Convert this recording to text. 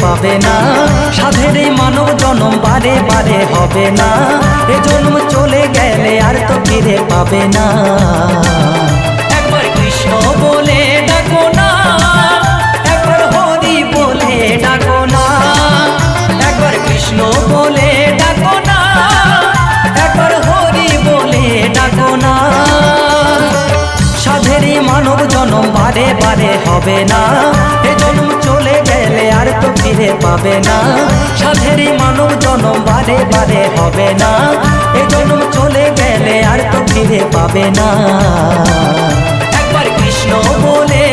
পাবে না। সাধের এই মানব জন্ম বারে বারে হবে না, এ জন্ম চলে গেলে আর তো ফিরে পাবে না। একবার কৃষ্ণ বলে ডাকো না, একবার হরি বলে ডাকো না, একবার কৃষ্ণ বলে ডাকো না, একবার হরি বলে ডাকো না। সাধের এই মানব জন্ম বারে বারে হবে না, এ জন্ম চলে গেলে আর তো ফিরে পাবে না। সাধের এই মানব জন্ম বারে বারে হবে না, এ জন্ম চলে গেলে আর তো ফিরে পাবে না। একবার কৃষ্ণ বলে